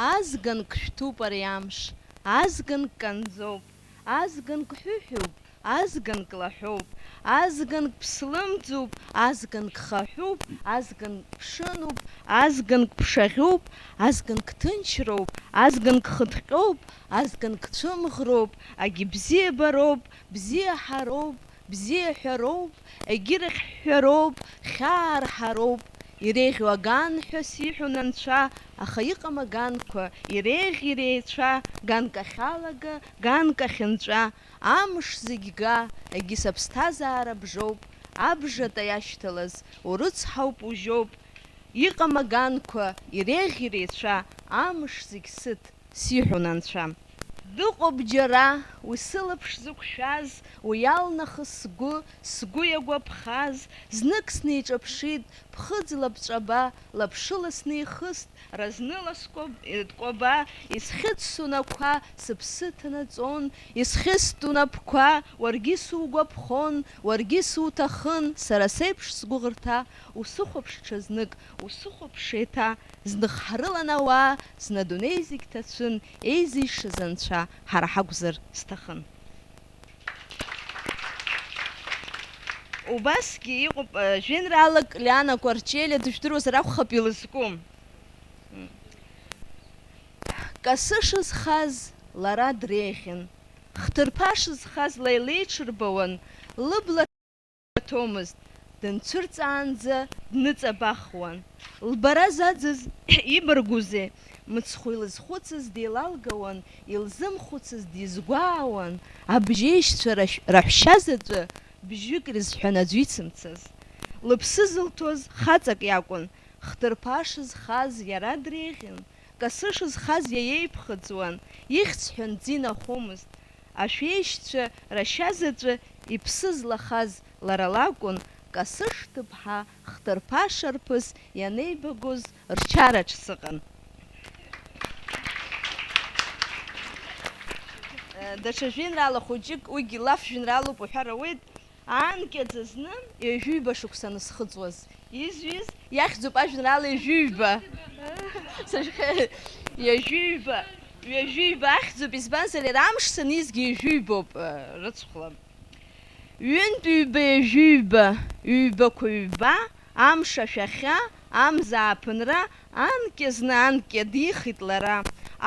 азганк шәҭуп ари амш, азганк канӡоуп, азганк ҳәыҳәуп, азганк лаҳәоуп, азганк ԥслымӡуп, азганк хаҳәуп, азганк ԥшынуп, азганк ԥшаӷьуп, азганк ҭынчроуп, азганк хыҭҟьоуп, азганк цәымӷроуп, агьбзиабароуп, бзиаҳароуп, бзиаҳәароуп, егьырахь ҳәароуп, хьаарҳароуп. Иреиӷьу аган ҳәа сиҳәон анцәа, аха иҟам аганқәа, иреиӷь-иреицәа, ганк ахьалага, ганк ахьынҵәа, амш зегь га, егьыс аԥсҭазаара бжоуп, абжата иашьҭалаз, урыцҳауп, ужьоуп. Иҟам аганқәа, иреиӷь-иреицәа, амш зегь сыҭ, сиҳәон анцәа. Дыҟоуп џьара, уи сылаԥш зықәшәаз, уи алнахыс сгәы иагәаԥхаз, знык снеиҿаԥшит, ԥхыӡла ԥҵәаба, лаԥшыла снеихыст, разныла ткәаба, исхьыӡсон ақәа, сыԥсы ҭанаҵон, исхьыст унапқәа, уаргьы сугәаԥхон, уаргьы суҭахын, сара сеиԥш сгәыӷырҭа, усыхәаԥш ҽазнык, усыхәаԥш еиҭа, зных ҳрылан ауаа, зны адунеи зегь ҭацәын, еизишаз анцәа, ҳара ҳакәзар сҭахын. Убасгьы иҟоуп жәеинраалак Лиана Кәарчелиа дыжәдыруазар акәхап илызку. Касы шызхаз лара дреиӷьын, хҭырԥа шызхаз леилеиҽырбауан, лыбла ҭомызт, дынцәырҵаанӡа дныҵабахуан. Лбара заӡыз ибаргәузеи, мыцхә илызхәыцыз деилалгауан, илзымхәыцыз дизгәаауан, абжьеишьцәа раҳәшьа заҵәы бжьык ирызҳәан аӡәы ицымцаз. Лыԥсы зылҭоз хаҵак иакәын, хҭырԥа шызхаз иара дреиӷьын, касы шызхаз иаиеиԥхыӡуан, ихьӡ ҳәан дзинахәомызт. Ашәеишьцәа рашьа заҵәы иԥсы злахаз лара лакәын, касы шҭыԥҳа хҭырԥа шарԥыс ианеибагоз рчараҿ сыҟан. Даҽа жәеинраала хәыҷык, уигьы лаф жәеинраалоуп уҳәар ауеит, аанкьаӡа зны ҩажәиба шықәса анысхыҵуаз. Изҩыз иахьӡуп ажәеинраала ҩажәиба. Ҩажәиба ахьӡуп, избанзар иара амш санизгьы ҩажәибоуп рыцхәла. Ҩынтә ҩба ҩажәиба, ҩбақәа ҩба, амш ашәахьа, амза ааԥынра, анкьа зны анкьа дихит лара.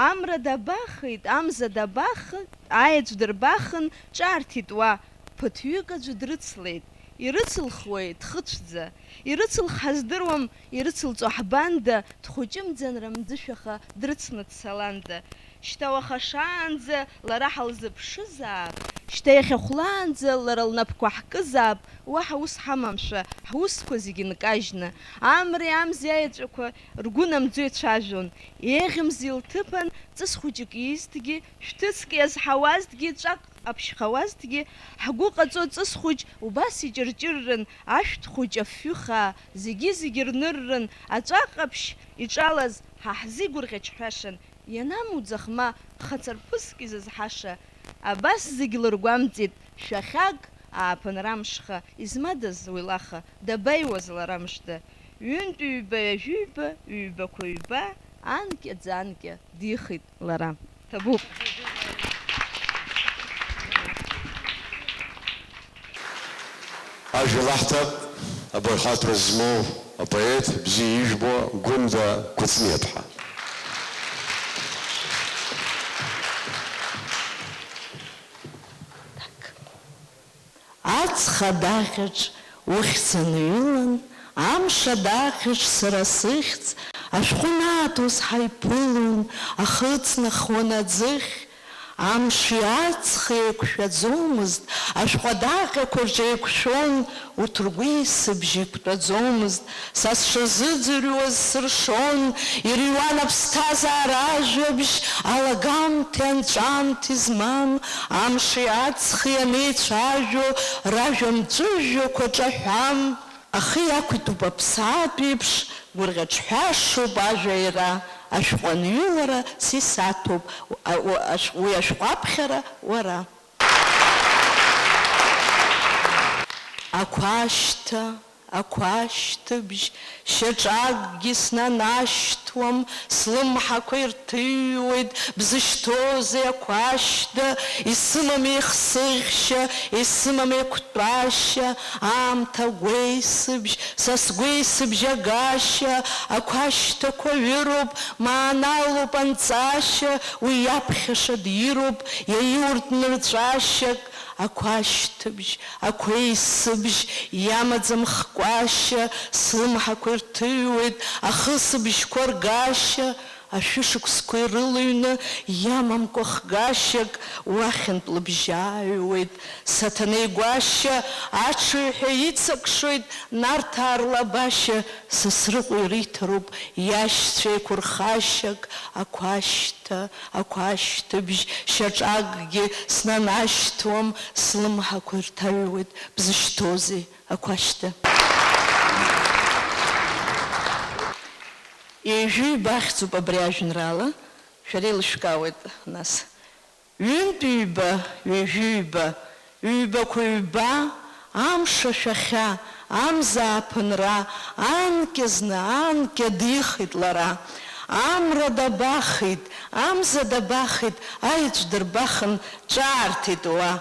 Амра дабахит, амза дабахит, аеҵә дырбахын, ҿарҭит уа, ԥыҭҩык аӡәы дрыцлеит. Ирыцылхуеит дхыцәӡа, ирыцылха здыруам, ирыцылҵо ҳбанда, дхәыҷымӡанра мӡышәаха дрыцны дцаланда. Шьҭа уаха шаанӡа лара ҳалзыԥшызаап, шьҭа иахьахәлаанӡа лара лнапқәа ҳкызаап, уаҳа ус ҳамамшәа, ҳусқәа зегьы нкажьны. Амреи амзи аеҵәақәа ргәы намӡо ицәажәон. Еиӷьымзи илҭыԥан, ҵыс хәыҷык иизҭгьы, шәҭыцк иазҳауазҭгьы, ҵәак аԥшьхауазҭгьы, ҳгәы ҟаҵо ҵыс хәыҷ убас иҷырҷыррын, ашәҭ хәыҷ афҩы хаа, зегьы рныррын, аҵәак ҟаԥшь иҿалаз ҳа ҳзигәырӷьаҿҳәашан. Ианамуӡах ма хацарԥыск изызҳаша, абас зегь лыргәамҵит, шәахьак ааԥынрамшха, измадаз уи лаха, дабаиуаз лара мыжда. Ҩынтә ҩба ҩажәиба, ҩбақәа ҩба, анкьаӡа анкьа дихит лара. Ҭабуп. Ажәалаҳҭап абаҩхатәра змоу апоет бзиа ижәбо Гәында Кәыҵниаԥҳа. Аҵх адаҟьаҿ ухьӡ аныҩылан, амш адаҟьаҿ сара сыхьӡ, ашәҟәы наатуаз ҳаиԥылон, ахыц нахуан аӡыхь. Амши аҵхи еиқәшәаӡомызт, ашәҟәы адаҟьақәа рҿы еиқәшәон, урҭ ргәы еисыбжьы еиқәтәаӡомызт. Са сшазыӡырҩуаз сыршон, ирҩуан аԥсҭазаара ажәабжь, алагамҭеи анҵәамҭеи змам, амши аҵхи анеицәажәо, ражәа мҵәыжәҩақәа ҿаҳәам. Ахы иақәитәуп аԥсаатә еиԥш, гәырӷьаҿҳәашоуп ажәа иара. Ашәҟәы аныҩлара сисаҭоуп, уи ашәҟәы аԥхьара уара. Ақәашьҭа, ақәашьҭыбжь, шьаҿакгьы снанашьҭуам, слымҳақәа ирҭыҩуеит, бзышьҭоузеи ақәашьда, исымам еихсыӷьшьа, исымам еиқәтәашьа, аамҭа гәеисыбжь, са сгәеисыбжь агашьа, ақәашьҭақәа ҩыроуп, мааналоуп анҵашьа, уи иаԥхьаша дироуп, иаиуртны рҵәашьак, ақәашьҭыбжь, ақәеисыбжь, иамаӡам хкәашьа, слымҳақәа ирҭыҩуеит, ахысыбжьқәа ргашьа, ашәышықәсқәа ирылыҩны, иамамкәа хгашьак, уахьынтә лыбжьааҩуеит, саҭанеи гәашьа, аҽыҩҳәа ицакшоит, Нарҭаа рлабашьа, Сасрыҟәа ириҭароуп, иашьцәа еиқәырхашьак, ақәашьҭа, ақәашьҭыбжь, шьаҿакгьы снанашьҭуам, слымҳақәа ирҭаҩуеит, бзышьҭоузеи ақәашьҭа. Ҩажәаҩба ахьӡуп абри ажәеинраала, шәара еилышәкаауеит нас. Ҩынтә ҩба, ҩажәаҩба, ҩбақәа ҩба, амш ашәахьа, амза ааԥынра, анкьа-зны анкьа дихеит лара. Амра дабахит, амза дабахит, аеҵә дырбахын ҿаарҭеит уа.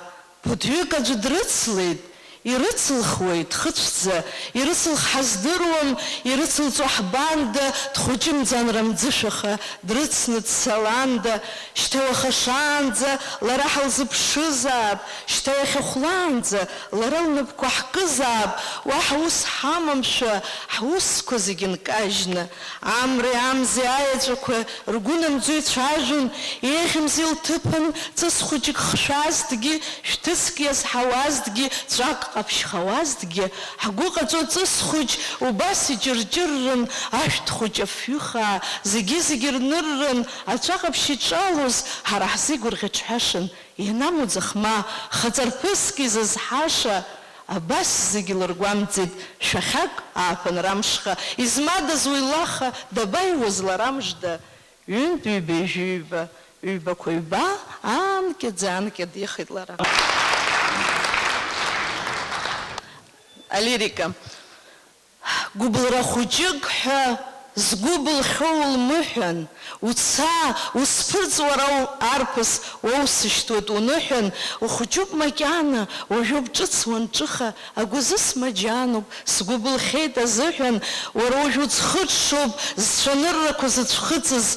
Ԥыҭҩык аӡәы дрыцлеит, ирыцылхуеит хыцәӡа, ирыцылх ҳаздыруам, ирыцылҵо ҳбанда, дхәыҷымӡан рамӡышәаха, дрыцны дцаланда, шьҭа уаха шаанӡа лара ҳалзыԥшызаап, шьҭа иахьахәлаанӡа лара лнапқәа ҳкызаап, уаҳа ус ҳамамшәа, ҳусқәа зегьы нкажьны, амреи амзеи аеҵәақәа ргәы намӡо ицәажәон, еиӷьымзи лҭыԥан ҵыс хәыҷык хшәазҭгьы, шәҭыцк иазҳауазҭгьы, ҵәак ҟаԥшьхауазҭгьы, ҳгәы ҟаҵо ҵыс хәыҷ убас иҷырҷыррын, ашәҭ хәыҷ афҩыхаа, зегьы рныррын, аҵәаҟаԥшь иҿалоз ҳара ҳзеигәырӷьаҿҳәашан, ианамуӡ ахма, хаҵарԥыск изызҳаша, абас зегьы лыргәамҵит, шәахьак ааԥынрамшха, измадаз уи лаха, дабаиуаз лара мыжда. Ҩынтә ҩба, ҩажәаҩба, ҩбақәа ҩба, анкьаӡа анкьа дихеит лара. Алирика. Гәыблра хәыҷык ҳәа згәы былхьоу лмыҳәан, уца, усԥырҵ уара арԥыс, уа усышьҭуеит уныҳәан, ухәыҷуп макьана, уажәоуп ҿыц уанҿыха, агәазыс маџьануп, сгәы былхьеит азыҳәан, уара уажә уӡхыҽҽоуп, зцәаныррақәа зыцәхыҵыз,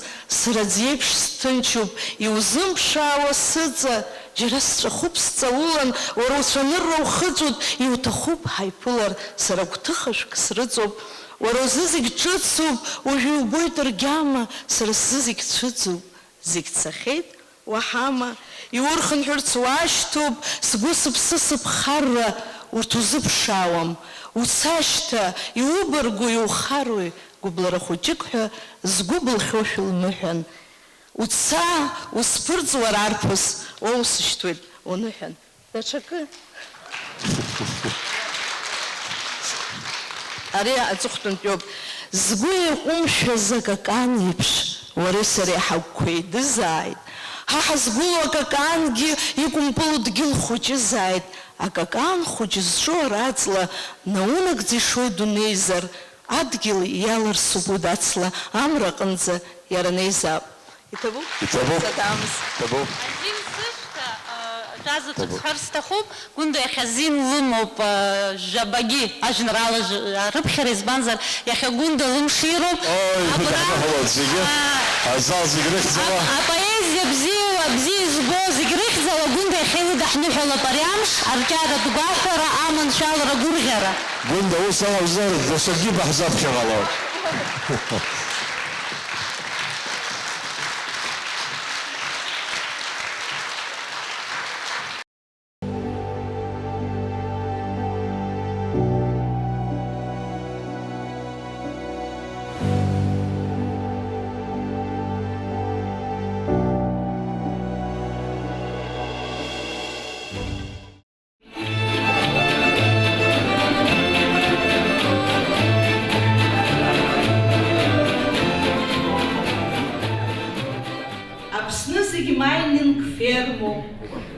сара ӡиеиԥш сҭынчуп, иузымԥшаауа сыҵа, џьара сҵәахуп сҵаулан, уара уцәанырра ухыҵуеит, иуҭахуп ҳаиԥылар, сара гәҭыхашәк срыҵоуп, уара узы зегь ҿыцуп, уажәы иубоит ргьама, сара сзы зегь цәыӡуп, зегь цахьеит, уаҳама, иурхынҳәырц уашьҭоуп, сгәы сыԥсы сыԥхарра, урҭ узыԥшаауам, уцашьҭа, иубаргәу иухаруи, гәыблара хәыҷык ҳәа згәы былхьошәа лмыҳәан. Уца, усԥырҵ уара арԥыс, уа усышьҭуеит уныҳәан. Даҽакы. Ари аҵыхәтәантә иоуп. Згәы еиҟәымшәаз акакан еиԥш, уареи сареи ҳагәқәа еидызааит. Ҳа ҳазгәыло акакангьы иқәымпыло дгьылхәыҷызааит. Акакан хәыҷ зҿу араҵла, наунагӡа ишоит дунеизар, адгьыл иаларсуп уи дацла, амра аҟынӡа иара неизаап. Иҭабуп? Иҭабуп. Иҭабуп. Азин сышьҭа, ҿазаҵәык сҳәар сҭахуп, Гәында иахьа азин лымоуп жабагьы ажәеинраала рыԥхьара, избанзар иахьа Гәында лымшироуп. Азал зегь рыхьӡала. Апоезиа бзиа изго зегь рыхьӡала Гәында иахьа идаҳныҳәалап ари амш, арҿиара дгәаҳәара, аманшәалара гәырӷьара. Гәында ус акәзар, даҽакгьы баҳзаԥхьаҟалоит. Майнинг ферму,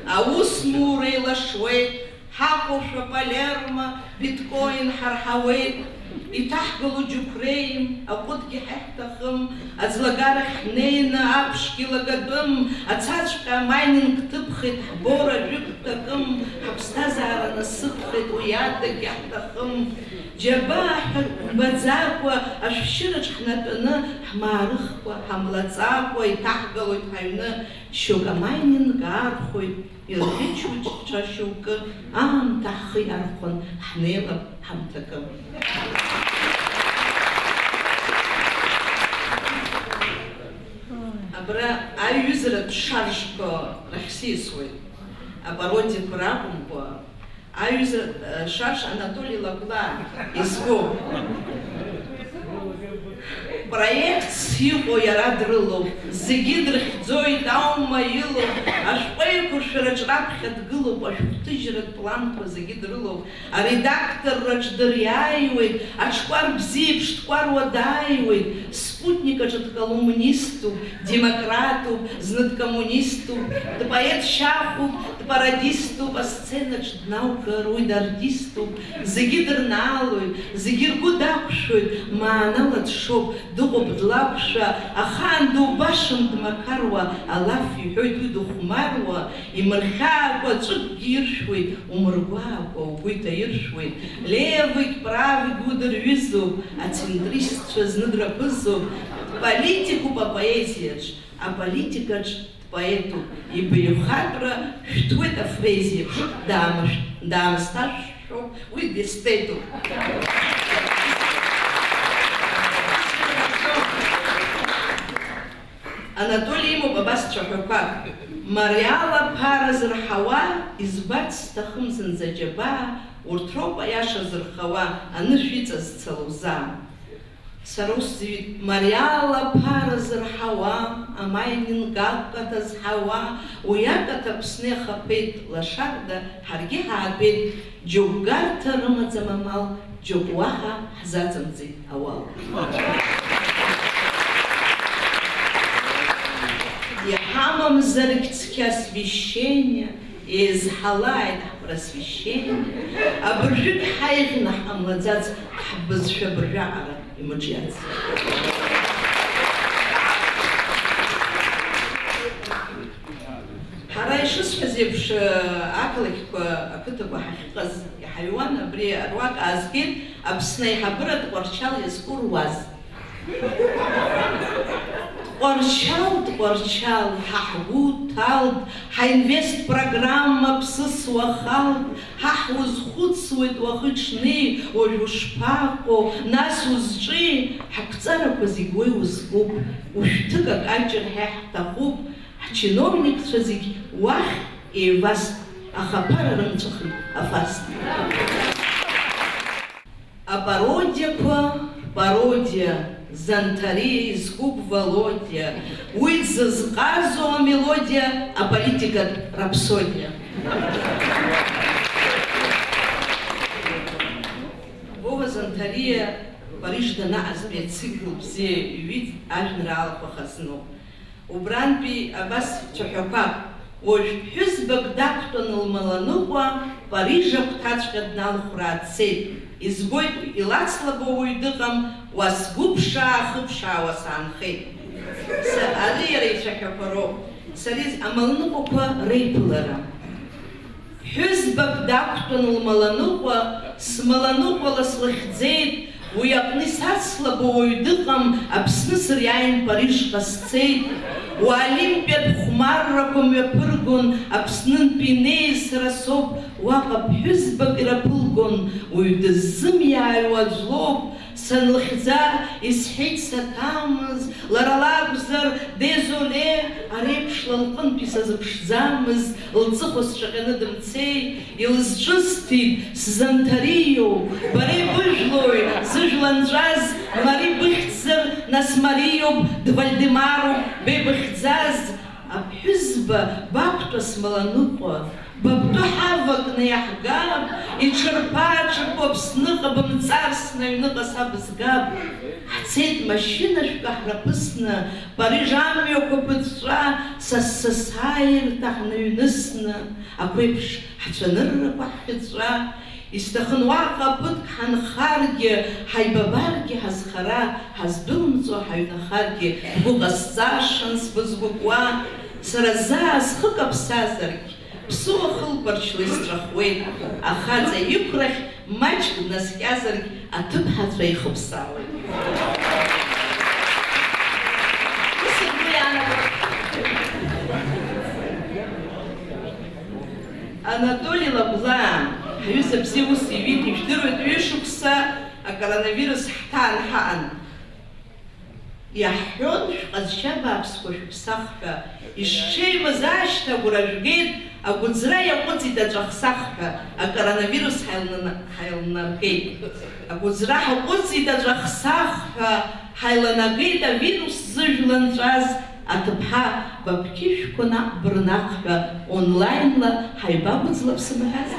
аус мура илашуеит, ҳаҟоушәа Палермо, биткоин ҳарҳауеит, иҭаҳгыло џьықәреи, аҟәыдгьы ҳаиҳҭахым, аӡлагарахь ҳнеины аԥшгьы лагатәым, ацаҵәҟьа амайнинг ҭыԥхеит, ҳбора ажәытә ҭакым, ҳаԥсҭазаара насыԥхеит, уи адагьы ҳҭахым. Џьабаа ҳмбаӡакәа, ашәшьыраҿ ҳнатәаны, ҳмаарыхкәа, ҳамлаҵакәа, иҭаҳгалоит ҳаҩны, шьоук амайнинг аархәоит, илӷьычуеит ҽа шьоукы, аамҭа ҳхы иархәан, ҳнеилап ҳамҭакы. Абра аиҩызаратә шаршқәа рахь сисуеит, апародиақәа ракәымкәа, аиҩызаратә шарш Анатолий Лагәла изку. Проектс иҟоу иара дрылоуп, зегьы дрыхьӡоит, аума илоуп, ашәҟәеиқәыршәараҿ раԥхьа дгылоуп, ашәҟәҭыжьратә планқәа зегьы дрылоуп, аредакторраҿ дыриааиуеит, аҽкәар бзиеиԥш дкәаруа дааиуеит, спутник аҿы дколумниступ, демократуп, зны дкоммуниступ, дпоет шьахуп, дпарадиступ, асценаҿ днаугаруеит, дартиступ, зегьы дырнаалоит, зегьы ргәы дақәшәоит, маанала дшоуп, дыҟоуп длақәшәа, ахаан дубашам дмақаруа, алаф иҳәоит уи дыхәмаруа, имырхьаақәа ҵәыкгьы иршәуеит, умыргәаақәа угәы иҭаиршәуеит, левик, правик удырҩызоуп, ацентристцәа зны драԥызоуп, политикуп апоезиаҿ, аполитикаҿ дпоетуп, ибаҩхатәра шәҭуеит афрезиаҿ, даамысҭашәоуп, уи дестетуп. Анатолий имоуп абас ҽаҳәақәак. Мариала ԥара зырҳауа, избарц сҭахым зынӡа џьабаа, урҭ роуп аиаша зырхауа, анышә иҵазцало узаа. Сара усзыҩит, Мариала ԥара зырҳауа, амайнинг акаҭа зҳауа, уи акаҭ Аԥсны иахаԥеит, лашарда ҳаргьы ҳаатәеит, џьоук гарҭа рымаӡам амал, џьоук уаҳа ҳзаҵамӡеит ауал. Иҳамамзаргь цқьа освещение, еизҳалааит ҳпросвещение, абыржәык ҳаиӷьны ҳҟамлаӡац, ҳбызшәа быржәаҟара имыҿиац. Ҳара ишысҳәаз еиԥш ақалақьқәа, ақыҭақәа ҳахьыҟаз иҳаҩуан, абри руак аазгеит Аԥсны аиҳабыра Тҟәарчал иазку руаз. Тҟәарчал, ҳа ҳгәы ҭалт, ҳаинвест программа ԥсыс уахалт, ҳа ҳузхәыцуеит уахыҽни, уажә ушԥаҟоу, нас узҿи, ҳақәҵарақәа зегь уи узкуп, ушәҭык акаҷыр ҳа ҳҭахуп, ҳчиновникцәа зегь уахь еиваст, аха аԥара рымҵәахит афаст. Апародиақәа, пародиа, Зантария изкуп Володя, уи дзызҟазо амелодиа, аполитикатә рапсодиа. Вова Зантария Париж данаҟазтәи ацикл бзиа иҩит, ажәеинраалақәа хазноуп. Убрантәи абас ҽаҳәақәак, уажә ԥҳәызбак дақәтәаны лмаланыҟәа, Париж агәҭаҵәҟьа дналхәраа дцеит. Избоит илацлабо уаҩ дыҟам, уасгәыԥшаа-хыԥшаауа саанхеит. Ари иара ицәаҳәақәа роуп, сара амаланыҟәақәа реиԥылара. Ԥҳәызбак дақәтәаны лмаланыҟәа, смаланыҟәала слыхьӡеит, уи аҟны исацлабо уаҩ дыҟам, Аԥсны сыриааин Парижҟа сцеит. Уолимпиатә хәмаррақәа мҩаԥыргон, Аԥснынтәи инеиз сара соуп, уаҟа ԥҳәызбак ираԥылгон, уаҩ дыззымиааиуа аӡә-лоуп, санлыхьӡа исҳәеит саҭамыз, лара лакәзар, дезоле, ареиԥш лҟынтәи сазыԥшӡамыз, лҵыхәа сҿаҟьаны дымцеит, илызҿысҭит сзанҭариоуп, бара ибыжәлои, зыжәла нҵәаз, мари быхьӡзар, нас мариоуп, дВальдемаруп, беибыхьӡаз, аԥҳәызба бақәтәа смаланыҟәа, бабду ҳавакны иаҳгап, иҽырԥа-ҽырԥо Аԥсныҟа бымцарсны аҩныҟа сабызгап. Ҳцеит машьынашәҟа ҳраԥысны, Париж амҩақәа ԥыҵәҵәа, сасааирҭа ҳныҩнысны, ақәеиԥш ҳцәаныррақәа ҳхьыҵәа. Исҭахын уаҟа ԥыҭк ҳанхаргьы, ҳаибабаргьы ҳазхара, ҳаздәылымҵуа ҳаҩнахаргьы, бгәы ҟасҵашан сбызгәыкуа, сара заа схы каԥсазаргь, ԥсуа хылԥарчла исҵәахуеит, ахаҵа иқәрахь маҷк днаскьазаргь, аҭыԥҳацәа ихыԥсаауеит. Анатолий Лабла, ҳҩыза бзиа ус иҩит, ижәдыруеит ҩышықәса акоронавирус ҳҭан ҳаан. Иаҳҳәон шәҟазшьа бааԥсқәа шәыԥсах ҳәа, ишҽеимыз ашьҭа агәра жәгеит, агәыӡра иаҟәыҵит аҵәахсах ҳәа, акоронавирус ҳаилнаргеит. Агәыӡра ҳаҟәыҵит аҵәахсах ҳәа, ҳаиланагеит авирус зыжәла нҵәаз, аҭыԥҳа бабқьышәқәа наҟ бырнаҟ ҳәа, онлайнла ҳаибагәыӡлап сымҳәаз.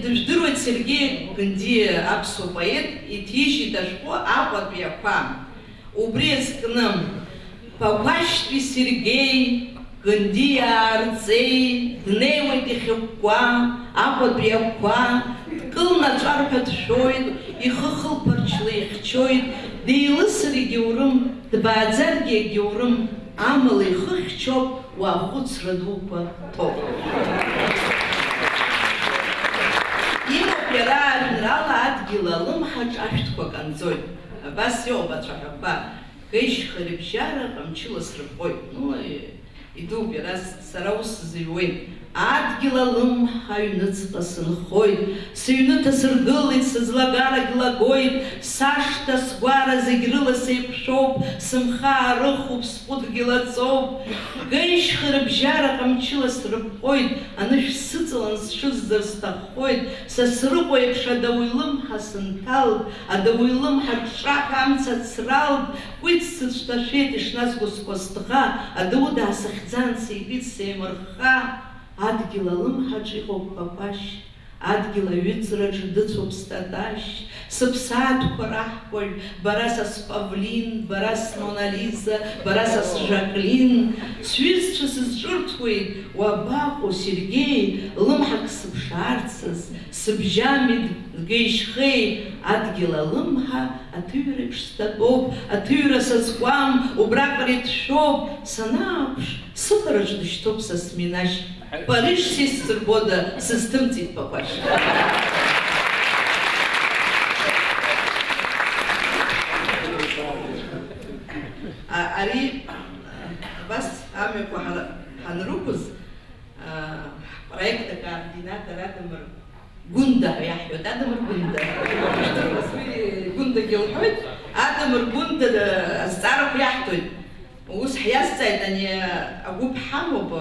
Дыжәдыруеит Сергей Гынди, аԥсуа поет, иҭижьит ашәҟәы Аҟәатәиақәа. Убри азкны Пагәашьтәи Сергей Гындиаа рҵеи, днеиуеит ихьыкәкәа, Аҟәатәиақәа, дкылны аҿарҳәа дшәоит, ихы хылԥарчла ихьчоит, деилысыр егьаурым, дбааӡаргьы егьаурым, амала ихы хьчоуп, уаахәыцра дуқәа ҭоуп. Имоуп иара ажәеинраала Адгьыл алымҳаҿ ашәҭқәа канӡоит. Абас иоуп ацәаҳәақәа, Геишьха рыбжьара ҟамчыла срыпҟоит. Идууп иара сара ус сзыҩуеит. Адгьыл алымҳа аҩныҵҟа сынхоит, сыҩныҭа сыргылеит, сыӡлагарагь лагоит, сашҭа сгәара зегь рыла сеиқәшәоуп, сымхаа рыхуп, сҟәыдгьы лаҵоуп. Геишьха рыбжьара ҟамчыла срыпҟоит, анышә сыҵалан сшызӡыр сҭаххоит, Сасрыҟәа еиԥш адау илымҳа сынҭалт, адау илымҳа ҿаҳәа амца цралт, кәиц сыцәташәеит ишназго скәасҭӷа, адау даасыхьӡан сеибит сеимырхха. Адгьыл алымҳаҿ иҟоуп Папашь, адгьыл аҩыҵраҿ дыцәоуп Статашь, сыԥсаатәқәа раҳкәажә, бара са сПавлин, бара сМонализа, бара са сЖаклин, сҩызцәа сызҿырҭуеит, уабаҟоу Сергеи, лымҳак сыԥшаарцаз, сыбжьамит Геишьхеи, адгьыл алымҳа аҭыҩреиԥш статәоуп, аҭыҩра сазкуам, убраҟара иҭшәоуп, санааԥш, сыҟараҿ дышьҭоуп са Сминашь, Париж сисҵырбода сызҭымҵит Папашь. Ари абас амҩақәа ҳанрықәыз проект акоординатор Адамыр Гунда иаҳҳәоит, Адамыр Гунда. Гундагьы лҳәоит, Адамыр Гунда азҵаарақәа иаҳҭоит. Ус ҳиазҵааит ани агәыԥ ҳамоуп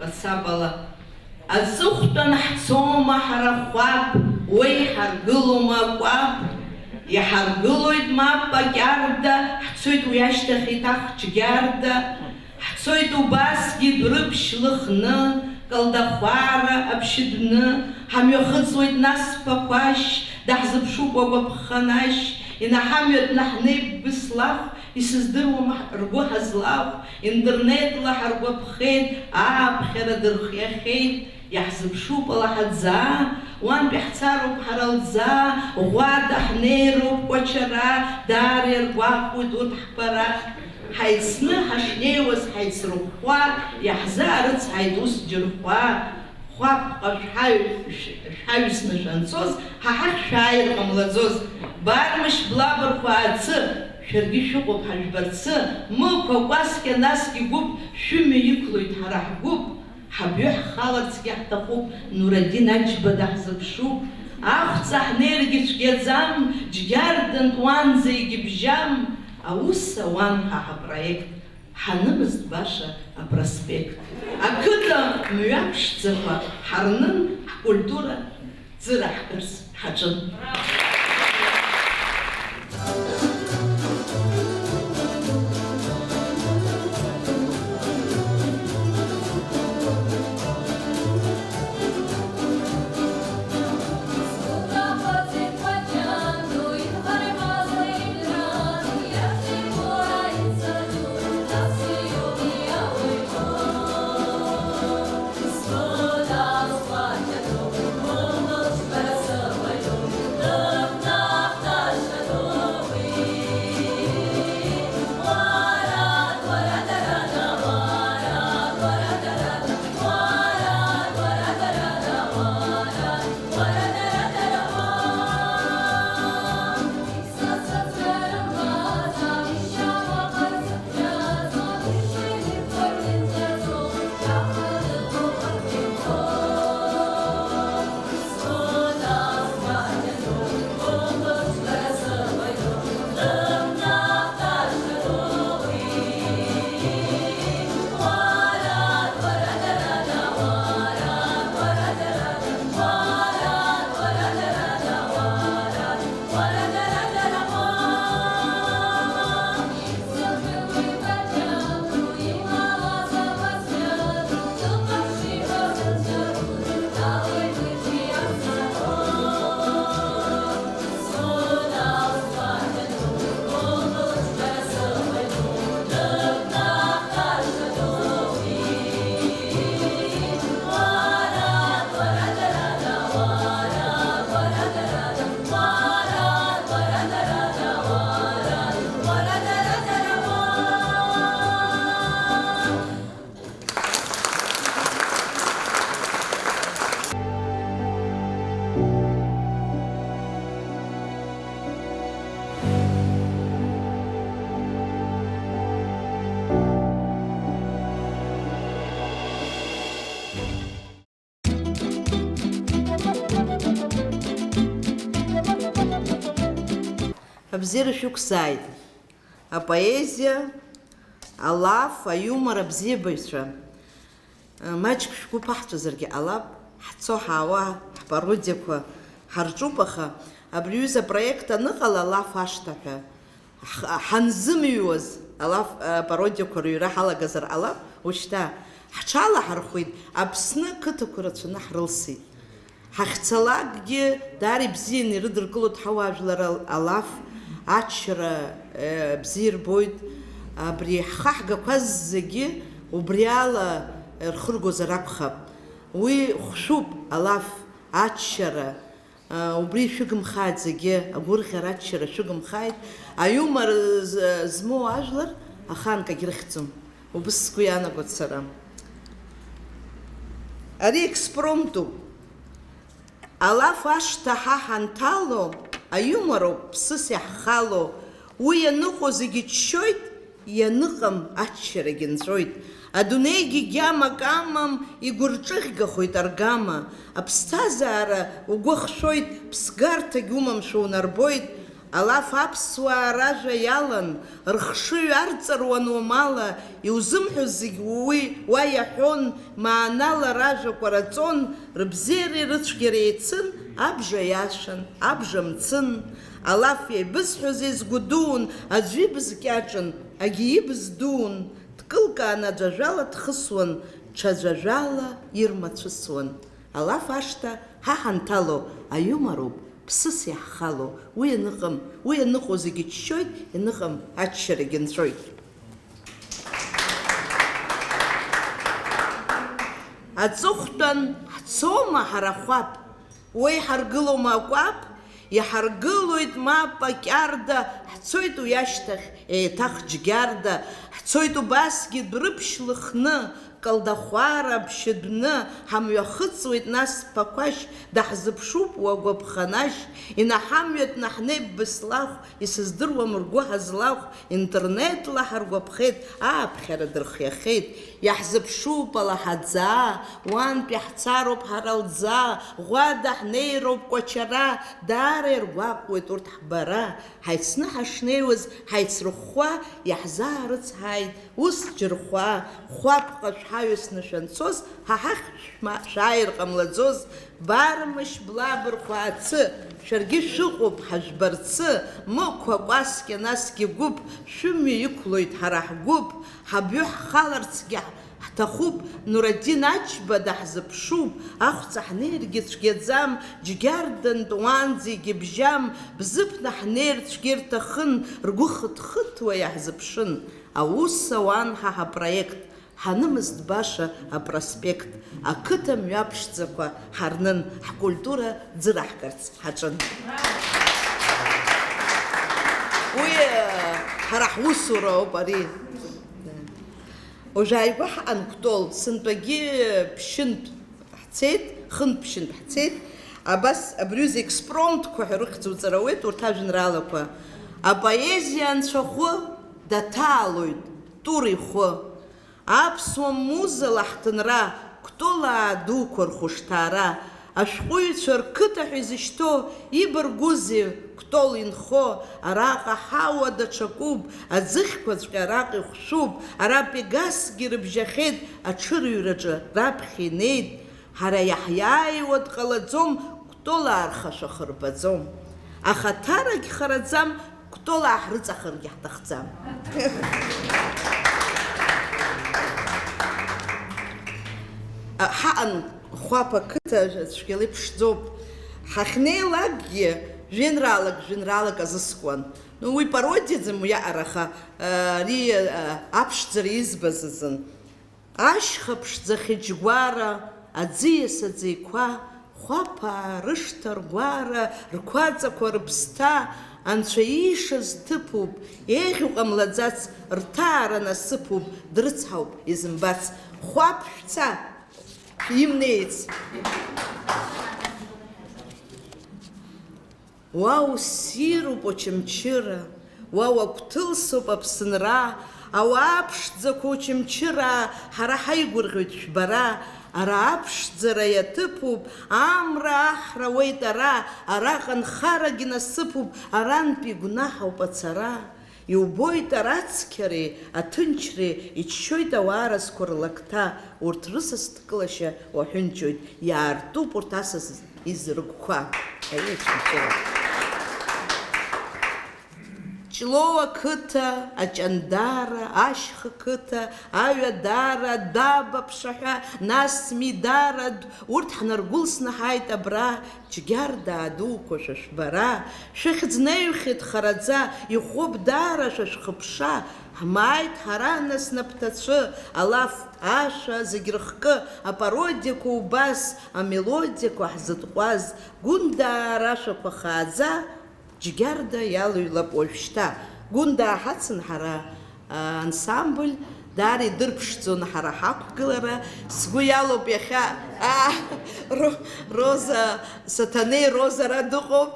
WhatsApp-ала. Аҵыхәтәан ҳцома ҳара хәап, уеи ҳаргылома акәап, иҳаргылоит мап акьарда, ҳцоит уи ашьҭахь еиҭах џьгьарда, ҳцоит убасгьы Дәрыԥшь лыхны, Калдахәара аԥшьыдәны, ҳамҩахыҵуеит нас Папашь, даҳзыԥшуп агәаԥханашь, инаҳамҩатәны ҳнеип Беслав, исыздыруам ргәы ҳазлав, интернетла ҳаргәаԥхеит, ааԥхьара дырхиахьеит, иаҳзыԥшуп алаҳаӡаа, уантәи ҳцароуп ҳара лӡаа, ӷәада ҳнеироуп Кәачара, даара иаргәаҟуеит урҭ ҳбара. Ҳаицны ҳашнеиуаз ҳаицрыхәхәа, иаҳзаарыцҳаит ус џьырхәа. Хәапҟа шәҳаҩсны шәанцоз, ҳаҳахь шәааир ҟамлаӡоз. Бармышь блабырқәа аацы, шәаргьы шәыҟоуп ҳажәбарцы, мықәа кәасқьа насгьы гәыԥ, шәымҩа иқәлоит ҳара ҳгәыԥ. Ҳабҩы ҳхаларцгьы ҳҭахуп, Нурадин Аџьба даҳзыԥшуп. Ахәҵа ҳнеиргьы цәгьаӡам, џьгьардантә уанӡа егьыбжьам. Аус ауан ҳапроект, ҳанымызт баша апроспект. Ақыҭа мҩаԥшӡақәа ҳарнын, ҳкультура ӡыра ҳкырс ҳаҿын. абзиара шәықәзааит. Апоезиа, алаф, аиумор, абзиабаҩцәа. Маҷк шәгәы ԥаҳҵәазаргьы ҟалап, ҳцо ҳаауа, ҳпародиақәа ҳарҿуп, аха абри аҩыза апроект аныҟала алаф ашҭаҳәа ҳанзымыҩуаз алаф апародиақәа рыҩра ҳалагазар ҟалап, уажәшьҭа ҳҽалаҳархәит, Аԥсны қыҭақәа рацәаны ҳрылсит. Ҳахьцалакгьы даара ибзианы ирыдыркылоит ҳауаажәлар алаф, аччара бзиа ирбоит, абри ҳхаҳгақәа зегьы убри ала рхыргозар акәхап. Уи хәшәуп алаф, аччара, убри шәыгымхааит зегьы, агәырӷьара, аччара шәыгымхааит. Аиумор змоу ажәлар ахаанкагь рыхьӡом. Убыс сгәы иаанагоит сара. Ари експромтуп. Алаф ашҭа ҳа ҳанҭало, аиумороуп ԥсыс иаҳхало. Уи ианыҟоу зегьы иччоит, ианыҟам аччарагьы нҵәоит. Адунеигьы гьамак амам, игәырҿыӷьгахоит аргама. Аԥсҭазаара угәы хшәоит, ԥсгарҭагь умамшәа унарбоит. Алаф аԥсуаа ражәа иалан, рхшыҩ арҵаруан уамала, иузымҳәоз зегь уи уа иаҳәон, маанала ражәақәа раҵон, рыбзиареи рыцәгьареи еицын, абжа иашан, абжа мцын. Алаф иаибызҳәоз еизгәы дуун, аӡәы ибз кьаҿын, агьи ибз дуун. Дкылкааны аӡәажәала дхысуан, ҽаӡәажәала ирмацәысуан. Алаф ашҭа ҳа ҳанҭало, аиумороуп ԥсыс иаҳхало. Уи ианыҟоу зегьы иччоит, ианыҟам аччарагьы нҵәоит. Аҵыхәтәан ҳцома ҳара хәап, уи ҳаргылома акәап, иҳаргылоит мап акьарда, ҳцоит уи ашьҭахь еиҭах џьгьарда, ҳцоит убасгьы дәрыԥшь лыхны, калдахәара ԥшьыдәны, ҳамҩахыҵуеит нас ԥақәашь, даҳзыԥшуп уагәаԥханашь, инаҳамҩатәны ҳнеип Беслахә, исыздыруам ргәы ҳазлахә, интернетла ҳаргәаԥхеит, ааԥхьара дырхиахеит. Иаҳзыԥшуп алаҳаӡаа, уантәи ҳцароуп ҳара лӡаа, ӷәада ҳнеироуп кәачара, даара иргәаҟуеит урҭ ҳбара. Ҳаицны ҳашнеиуаз ҳаицрыхәхәа, иаҳзаарыцҳааит ус џьырхәаа, хәапҟа шәҳаҩсны шәанцоз, ҳа ҳахь шәааир ҟамлаӡоз. Бармышь блабырхәа ацы, шәаргьы шәыҟоуп ҳажәбарцы, мықәа кәаскьа насгьы гәыԥ, шәымҩа иқәлоит ҳара ҳгәыԥ, ҳабҩы ҳхаларцгьы ҳҭахуп, Нурадин Аџьба даҳзыԥшуп, ахәҵа ҳнеиргьы цәгьаӡам, џьгьардантә уанӡа егьыбжьам, бзыԥны ҳнеир цәгьа ирҭахын, ргәы хыҭхыҭуа иаҳзыԥшын. Аус ауан ҳа ҳапроект, ҳанымызт баша апроспект, ақыҭа мҩаԥшӡақәа ҳарнын, ҳкультура ӡыраҳгарц ҳаҿын. Уи ҳара ҳусура ауп ари. Ожааигәа ҳаҟан Кәтол, сынтәагьы ԥшьынтә ҳцеит, хынтә ԥшьынтә ҳцеит. Абас абри аҩыза експромтқәа ҳәа рыхьӡуҵарауеит урҭ ажәеинраалақәа. Апоезиа анцәахәы даҭаалоит тур ихәы. Аԥсуа музала ҳҭынра, Кәтолаа дуқәа рхәышҭаара. Ашәҟәыҩҩцәа рқыҭа ҳәа изышьҭоу, ибаргәузеи Кәтол инхо, араҟа ҳауа даҽакуп, аӡыхьқәаҵәҟьа араҟа ихәшәуп, ара Пегасгьы рыбжьахеит, аҽырҩраҿы раԥхьа инеит. Ҳара иаҳиааиуа дҟалаӡом, Кәтолаа рхашәа хырбаӡом. Аха ҭарагь хараӡам, Кәтолаа ҳрыҵахаргьы ҳҭахӡам. Ҳаҟан хәаԥ ақыҭа цәгьала иԥшӡоуп. Ҳахьнеилакгьы жәеинраалак азыскуан. Уи пародиаӡам иаҟара, аха ари аԥшӡара избаз азын. Ашьха ԥшӡа хьыџьгәара, аӡиас аӡеиқәа, хәаԥаа рышҭа ргәара, рқәаҵақәа рыԥсҭа, анцәа иишаз ҭыԥуп, еиӷьу ҟамлаӡац, рҭаара насыԥуп, дрыцҳауп изымбац. Хәаԥ шәца, шәимнеиц. Уа уссируп очамчыра, уа уагәҭылсоуп Аԥсынра, ауаа ԥшӡақәа очамчыра, ҳара ҳаигәырӷьоит шәбара, ара аԥшӡара иаҭыԥуп, амра аҳра уеит араҟа нхарагьы насыԥуп, арантәи гәнаҳауп ацара. Иубоит арацқьареи, аҭынчреи, иччоит ауааразқәа рлакҭа, урҭ рысасдкылашьа уаҳәынҷоит, иаартуп урҭ асас изрыгқәа. Ҷлоу ақыҭа, Аҷандара, Ашьха қыҭа, Аҩадара, Даба ԥшаҳәа, нас Смидарадә, урҭ ҳнаргәылсны ҳааит абра, џьгьардаа дуқәа шәышәбара, шәыхьӡнеиҩхьеит хараӡа, ихәоуп даара шәышәхыԥша, ҳмааит ҳара нас напҭацәы, алаф, аша, зегь рыхкы, апародиақәа убас, амелодиақәа ҳзытҟәаз, гәындаа рашәақәа хааӡа, џьгьарда иалыҩлап уажәшьҭа. Гәындаа ҳацын ҳара ансамбль, даара идырԥшӡон ҳара ҳақәгылара. Сгәы иалоуп иахьа Роза, Саҭанеи Роза ара дыҟоуп,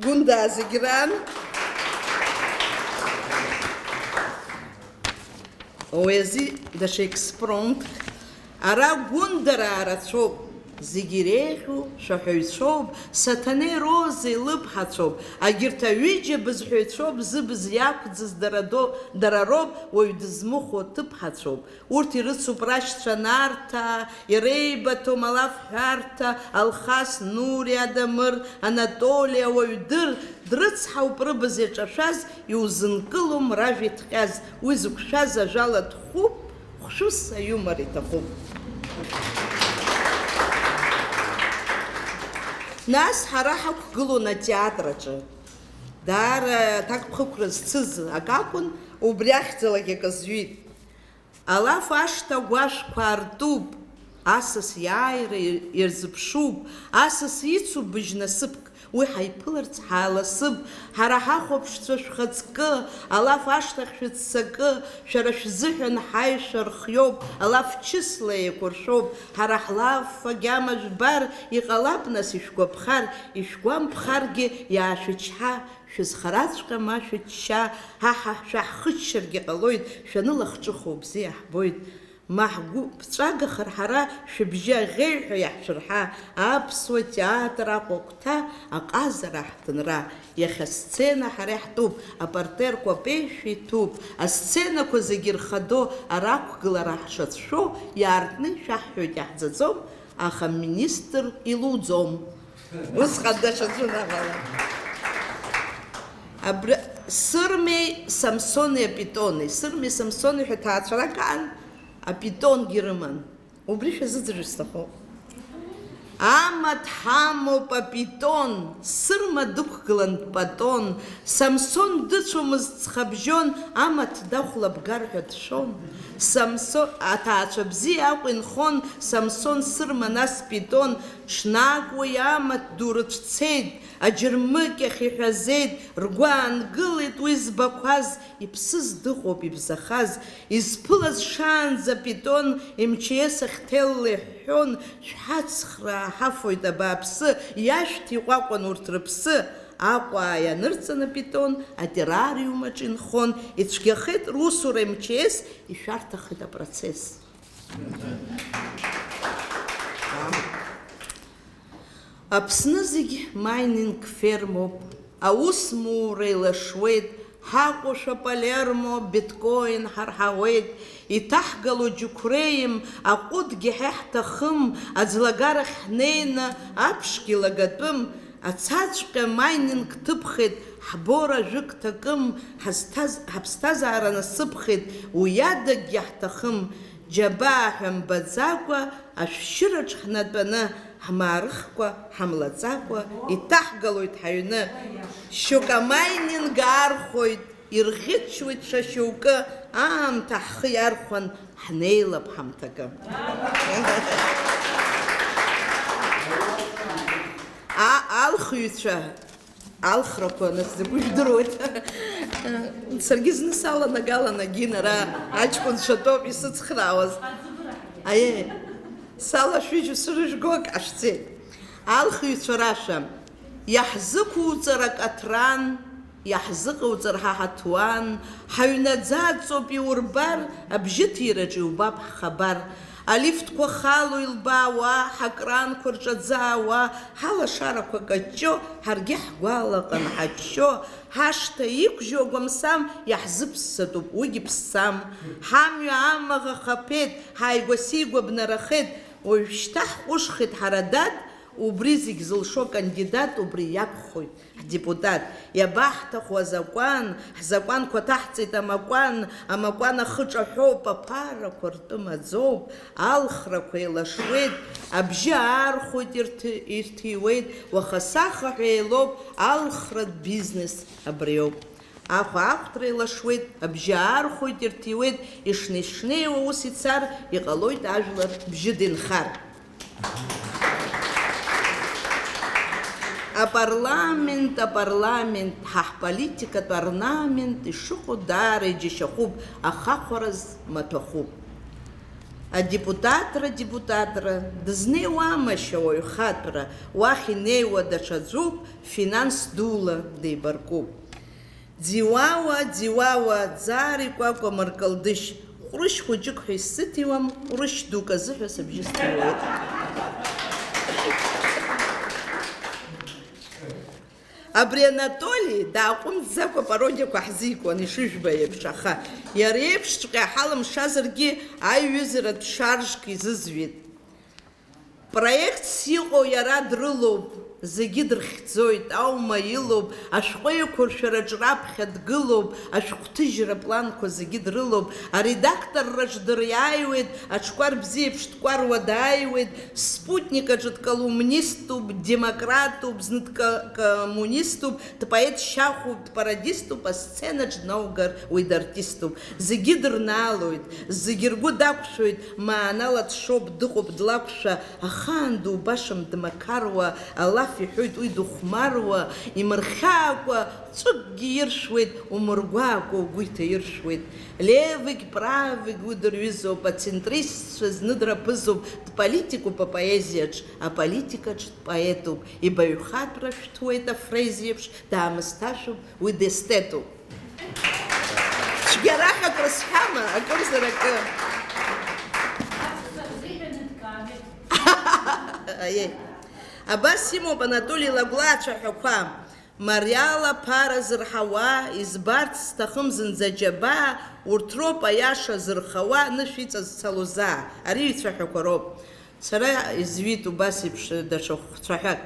гәындаа зегь ран. Уи азы даҽа експромт. Ара гәындараа рацәоуп, зегь иреиӷьу шәаҳәаҩцәоуп, Саҭанеи Роза илыԥҳацәоуп, агьырҭ аҩыџьа бызҳәаҩцәоуп, зыбз иақәӡыз дара роуп, уаҩ дызмыхәо ҭыԥҳацәоуп. Урҭ ирыцуп рашьцәа Нарҭаа, иреибаҭом алаф ҳәарҭа, Алхас, Нури, Адамыр, Анатолиа, ауаҩ дрыцҳауп рыбз иаҿашәаз, иузынкылом ражәа иҭҟьаз, уи зықәшәаз ажәала дхәуп, хәшәыс аиумор иҭахуп. Нас ҳара ҳақәгылон атеатраҿы. Даара аҭакԥхықәра зцыз акакәын, убри ахьӡалагьы аказҩит. Алаф ашҭа агәашәқәа артуп, асас иааира ирзыԥшуп, асас ицуп быжьнасыԥк, уи ҳаиԥыларц ҳааласып, ҳара ҳахәаԥшцәа шәхаҵкы, алаф ашҭахь шәыццакы, шәара шәзыҳәан ҳаишәа рхиоуп, алаф чысла еиқәыршәоуп, ҳара ҳлаф агьама жәбар, иҟалап нас ишәгәаԥхар, ишәгәамԥхаргьы иаашәычҳа, шәызхараҵәҟьа ма шәычча, шәаҳхыччаргьы ҟалоит, шәанылахҿыхуа бзиа ҳбоит. Ма ҳгәы ԥҵәагахар ҳара шәыбжьы аӷьеҩҳәа иаҳшәырҳа, аԥсуа театр аҟәақәҭа, аҟазара ҳҭынра. Иахьа сцена ҳара иаҳтәуп, апартерқәа аԥеишәа иҭәуп, асценақәа зегьы рхадо, арақәгылара ҳшацәшәо, иаартны ишәаҳҳәоит иаҳӡаӡом, аха министр илуӡом. Усҟан даҽаӡәы наҟала. Сырмеи Самсони апитони. Сырмеи Самсони ҳәа ҭаацәарак аан, апитонгьы рыман. Убри шәазыӡырҩ сҭахуп. Амаҭ ҳамоуп апитон, Сырма дықәгылан дпатон, Самсон дыцәомызт ҵхабжьон, амаҭ дахәлабгар ҳәа дшәон. Аҭаацәа бзиа Аҟәа инхон, Самсон Сырма нас питон, ҽнак уи амаҭ ду рыцәцеит, аџьырмыкьахь иҳәазеит, ргәы аангылеит уи збақәаз, иԥсыз дыҟоуп ибзахаз, изԥылаз шаанӡа питон, МЧС ахьҭелла иҳәҳәон, шәҳацхраа ҳафоит абааԥсы, иашәҭ иҟәаҟәан урҭ рыԥсы. Аҟәа ианырҵан апитон, атеррариумаҿ инхон, ицәгьахеит русура МЧС, ишәарҭахеит апроцесс. Аԥсны зегь майнинг фермоуп, аус муура еилашуеит, ҳаҟәашәа Палермо, биткоин ҳарҳауеит, иҭаҳгало џьықәреим, аҟәыдгьы ҳаҳҭахым, аӡлагарахь ҳнеины, аԥшгьы лагатәым, ацаҵәҟьа майнинг ҭыԥхеит, ҳбора жәык ҭакым, ҳаԥсҭазаара насыԥхеит, уиадагь иаҳҭахым, џьабаа ҳәа мбаӡакәа, ашәшьыраҿ ҳнатәаны, ҳмаарыхкәа, ҳамлаӡакәа, иҭаҳгалоит ҳаҩны. Шьоук амайнинг аархәоит, ирӷьычуеит ша шьоукы, аамҭа ҳхы иархәан, ҳнеилап ҳамҭакы. Алхыҩцәа, алхрақәа насзакәу жәдыруеит. Саргьы зны саланагалан агьин ара аҷкәынцәа тоуп исыцхраауаз. Салашәыжьу сырыжәго ак ҟашәҵеит. Алхыҩцәа рашәа, иаҳзықәуҵар акаҭран, иаҳзыҟауҵар ҳаҳаҭуан, ҳаҩнаӡа аҵоуп иурбар, абжьыҭираҿ иубап ҳхабар. алифтқәа хало илбаауа, ҳакранқәа рҿаӡаауа, ҳалашарақәа каҷҷо, ҳаргьы ҳгәалаҟан ҳаччо, ҳашҭа иқәжьу агәамсам иаҳзыԥссатәуп, уигьы ԥссам. Ҳамҩа амаӷ ахаԥеит, ҳааигәа-сигәа бнарахеит, уажәшьҭа ҳҟәышхеит ҳара дад, убри зегь зылшо кандидат, убри иакәхоит ҳдепутат. Иабаҳҭаху азакәан, ҳзакәанқәа ҭаҳҵеит амакәан, амакәан ахы ҿаҳәоуп, аԥарақәа ртәы маӡоуп, алхрақәа еилашуеит, абжьы аархәоит ирҭиуеит, уаха сахаҳәа еилоуп, алхратә бизнес абриоуп. Ахәа-ахәҭра еилашуеит, абжьы аархәоит, ирҭиуеит, ишнеи-шнеиуа ус ицар, иҟалоит ажәлар бжьы дынхар. Апарламент, ҳаҳполитикатә орнамент ишыҟоу даара иџьашьахәуп, ахахәараз маҭәахәуп. Адепутатра, дызнеиуамашь ауаҩ хатәра, уахь инеиуа даҽаӡәуп, финанс дула деибаркуп. Ӡиуауа, ӡаар икәакәа Маркалдышь, ҟәрышь хәыҷык ҳәа исыҭиуам, ҟәрышь дук азыҳәа сыбжьы сҭиуеит. Абри Анатолий дааҟәымҵӡакәа пародиақәа ҳзикуан ишыжәба еиԥш, аха иара еиԥшҵәҟьа ҳалымшазаргьы аиҩызаратә шаржк изызвит. Проектс иҟоу иара дрылоуп, зегьы дырхьӡоит, аума илоуп, ашәҟәы еиқәыршәараҿ раԥхьа дгылоуп, ашәҟәҭыжьра планқәа зегьы дрылоуп, аредакторраҿ дыриааиуеит, аҽкәар бзиеиԥш дкәаруа дааиуеит, спутник аҿы дколумниступ, демократуп, зны дкоммуниступ, дпоет шьахәуп, дпарадиступ, асценаҿ днаугар уи дартиступ. Зегьы дырнаалоит, зегьы ргәы дақәшәоит, маанала дшоуп, дыҟоуп, длақәшәа, ахаан дубашам дмақаруа, алаф иҳәоит уи дыхәмаруа, имырхьаакәа ҵәыкгьы иршәуеит, умыргәаакәа угәы иҭаиршәуеит. Левигь, правигь уи дырҩызоуп, ацентристцәа зны драԥызоуп, дполитикуп апоезиаҿ, аполитикаҿ дпоетуп, ибаҩхатәра шәҭуеит афрез еиԥш, даамысҭашәуп, уи дестетуп. Цәгьарах акры сҳәама, акырзар акы. Абас имоуп Анатолий Лагәла ацәаҳәақәа. Мариала ԥара зырҳауа, избарц сҭахым зынӡа џьабаа, урҭ роуп аиаша зырхауа, анышә иҵазцало заа. Ари ицәаҳәақәа роуп. Сара изҩит убас еиԥш даҽа цәаҳәак.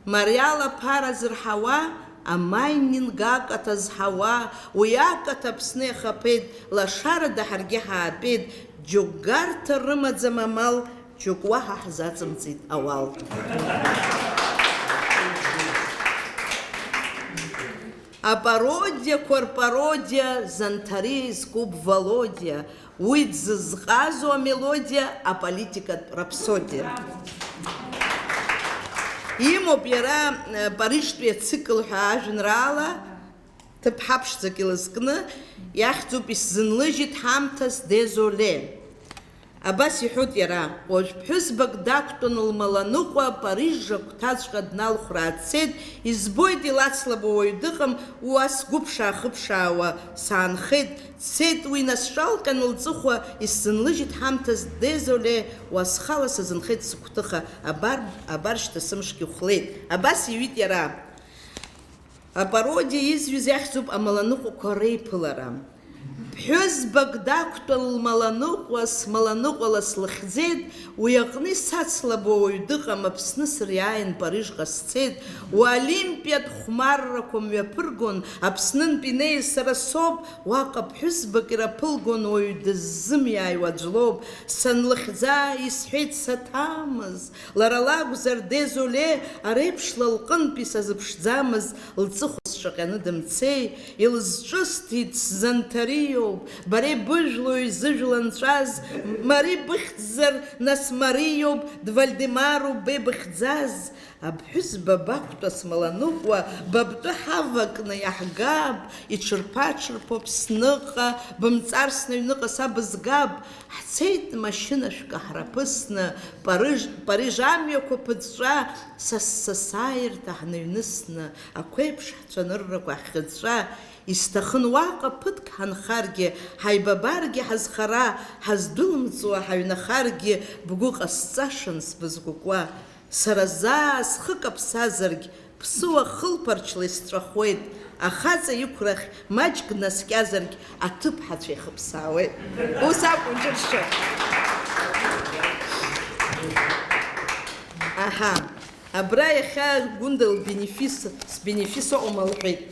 Мариала ԥара зырҳауа, амайнинг акаҭа зҳауа, уи акаҭ Аԥсны иахаԥеит, лашарада ҳаргьы ҳаатәеит, џьоук гарҭа рымаӡам амал, џьоук уаҳа ҳзаҵымҵит ауал. Апародиақәа рпародиа, Занҭариа изкуп Володиа, уи дзызҟазу амелодиа, аполитикатә раԥсодиа. Имоуп иара Парижтәи ацикл ҳәа ажәеинраала, ҭыԥҳа ԥшӡак илызкны, иахьӡуп исзынлыжьит ҳамҭас дезоле. Абас иҳәоит иара, уажә ԥҳәызбак дақәтәан лмаланыҟәа, Париж агәҭаҵәҟьа дналхәраа дцеит, избоит илацлабо уаҩ дыҟам, уа сгәы ԥшаа-хыԥшаауа саанхеит, дцеит уи насҿалҟьан лҵыхәа, исзынлыжьит ҳамҭас дезоле, уа схала сазынхеит сыгәҭыха, абар шьҭа сымшгьы хәлеит. Абас иҩит иара. Апародиа изҩыз иахьӡуп амаланыҟәақәа реиԥылара. Ԥҳәызбак дақәтәан лмаланыҟәа, смаланыҟәала слыхьӡеит, уи аҟны исацлабо уаҩ дыҟам, Аԥсны сыриааин Парижҟа сцеит, уолимпиатә хәмаррақәа мҩаԥыргон, Аԥснынтә инеиз сара соуп, уаҟа ԥҳәызбак ираԥылгон, уаҩ дыззымиааиуа аӡә лоуп, санлыхьӡа исҳәеит саҭамыз, лара лакәзар дезоле, ареиԥшла лҟынтә исазыԥшӡамыз, лҵыхәа сшаҟьаны дымцеи, илызҿысҭит сзанҭариоуп, бареи быжәлои зыжәла нҵәаз, мари быхьӡзар, нас мариоуп, двальдемаруп беи быхьӡаз, Аԥҳәызба бақәтәа смаланыҟәа, бабтәы ҳавакны иаҳгап, иҽырԥа-ҽырԥоуп сныҟа, бымҵар сныҩныҟа са бызгап. Ҳцеит машьына шәкы ҳраԥысны, Париж амҩақәа ԥыҵәҵәа, сасааирҭа ҳныҩнысны, ақәеиԥш ҳцәаныррақәа ҳхьыҵәҵәа. Исҭахын уаҟа ԥыҭк ҳанхаргьы, ҳаибабаргьы ҳазхара, ҳаздәылымҵуа ҳаҩнахаргьы, бгәы ҟасҵашан сбызгәыкуа. Сара заа схы каԥсазаргь, ԥсыуа хылԥарчла исҵәахуеит, ахаҵа иқәрахь маҷк наскьазаргь, аҭыԥҳацәа ихыԥсаауеит. Ус акәын џьыршьо. Аҳа, абра иахьа Гәында сбенефис ыҟоума лҳәеит.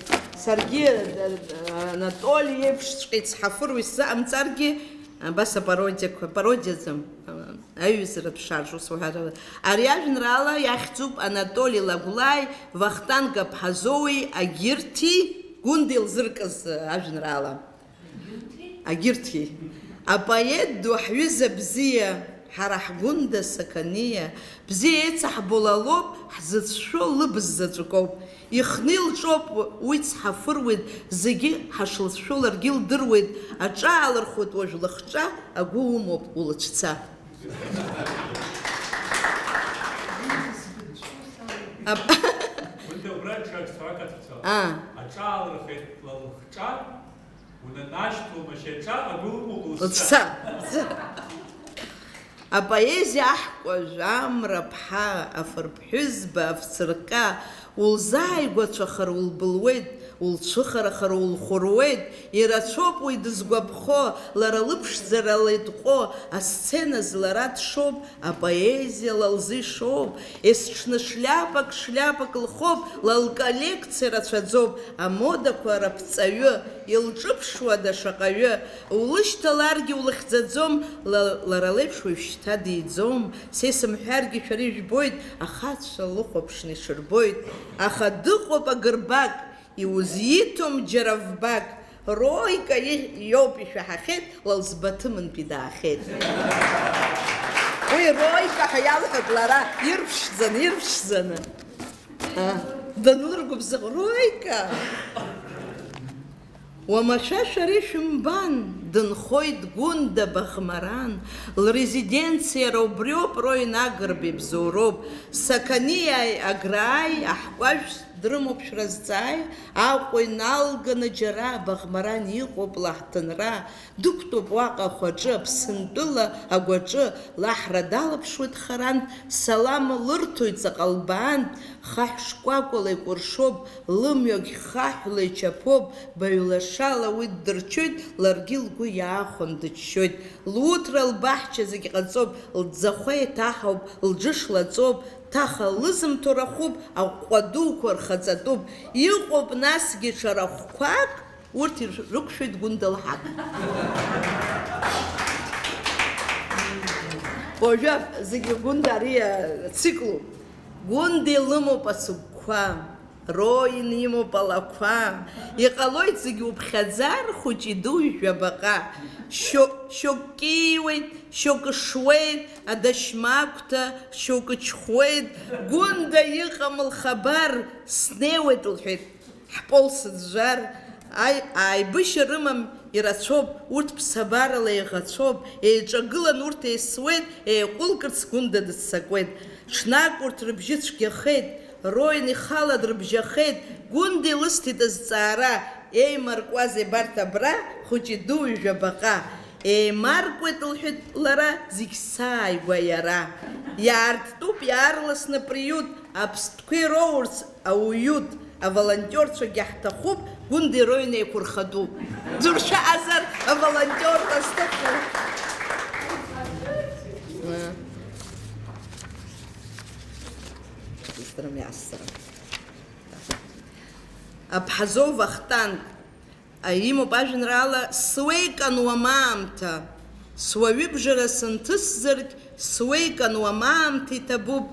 Саргьы Анатоли еиԥшҵәҟьа ицҳафыруа исзаамҵаргьы, абас апародиаӡам, аҩызаратә шарж ус уҳәарала. Ари ажәеинраала иахьӡуп Анатоли Лагәлаи, Вахтанг Аԥҳазоуи, агьырҭи, Гәында илзыркыз ажәеинраала. Агьырҭи. Апоет ду ҳҩыза бзиа, ҳара ҳгәында Сақаниа, бзиа еиҵаҳбо лалоуп, ҳзыцәшәо лыбз заҵәыкоуп. Ихны илҿоуп, уи цҳафыруеит, зегьы ҳашлыцәшәо ларгьы илдыруеит, аҿаалырхоит уажә лыхҿа, агәы умоуп улыцәца. Аҿаалырхеит лыхҿа, унанашьҭуа машьаҿа, агәы умоуп улыцәца. Апоезиа аҳкәажә, Амра-ԥҳа, Афырԥҳәызба, Афцырка, улзааигәацәахар улбылуеит, улцәыхарахар улхәыруеит, ирацәоуп уи дызгәаԥхо, лара лыԥшӡара леитҟәо, асценаз лара дшоуп, апоезиа лалзы ишоуп, есҽны шляпак лхоуп, лалколлекциа рацәаӡоуп, амодақәа раԥҵаҩы, илҿыԥшуада шаҟаҩы, улышьҭаларгьы улыхьӡаӡом, лара леиԥш уажәшьҭа диӡом, са исымҳәаргьы шәара ижәбоит, ахацәа лыхәаԥшны ишырбоит, аха дыҟоуп агырбак, иузиҭом џьара вбак, Роика иоуп ишәаҳахьеит, лылзбаҭымынтәи даахьеит. Уи Роика ҳәа иалҳәоит лара, ирԥшӡаны. Данлыргәыбзыӷ, Роика! Уамашәа шәара ишәымбан, дынхоит Гәында Баӷмаран, лрезиденциара убриоуп, Роин Агрба ибзоуроуп, Сақаниааи Аграаи аҳкәажә дрымоуп шәразҵааи, Аҟәа иналганы џьара Баӷмаран иҟоуп лаҳҭынра, дықәтәоуп уаҟа ахәаҿы, Аԥсынтәыла агәаҿы, лаҳра далаԥшуеит харантә, салама лырҭоит ҵаҟа лбаантә, хаҳә шкәакәала икәыршоуп, лымҩагь хаҳәла ичаԥоуп, баҩлашала уи ддырчоит, ларгьы лгәы иаахәан дыччоит, луҭра лбаҳча зегь ҟаҵоуп, лӡахәа еиҭаҳауп, лџыш лаҵоуп, ҭаха лызымҭо рахәуп, аҟәҟәа дуқәа рхаҵатәуп, иҟоуп насгьы ҽарахәқәак, урҭ ирықәшәоит Гәында лҳақ. Уажәы зегьы Гәында ари циклуп. Гәында илымоуп ацыгәқәа, Роин имоуп алақәа, иҟалоит зегьы уԥхьаӡар, хәыҷи дуи жәабаҟа, шьоук киуеит, шьоук шуеит, адашьмақәҭа, шьоук чхуеит, Гәында иҟам лхабар, снеиуеит лҳәеит, ҳпол сыӡәӡәар, ааибышьа рымам ирацәоуп, урҭ ԥсабарала еиӷацәоуп, еиҿагылан урҭ еисуеит, еиҟәылкырц Гәында дыццакуеит, ҽнак урҭ рыбжьы цәгьахеит, Роин ихала дрыбжьахеит, Гәында илысҭеит азҵаара, еимаркуазеи абарҭ абра, хәыҷи дуи жәабаҟа, еимаркуеит лҳәеит лара, зегь сааигәа иара, иаарттәуп иаарласны приют, аԥстәқәа ироурц ауаҩут, аволонтерцәагьы ҳҭахуп, Гәында Роин еиқәырхатәуп. Дзуршәаазар аволонтерра сҭахуп. Аԥҳазоу Вахтанг имоуп ажәеинраала Суеикан уамаамҭа, суаҩыбжара сынҭысзаргь, Суеикан уамаамҭа иҭабуп,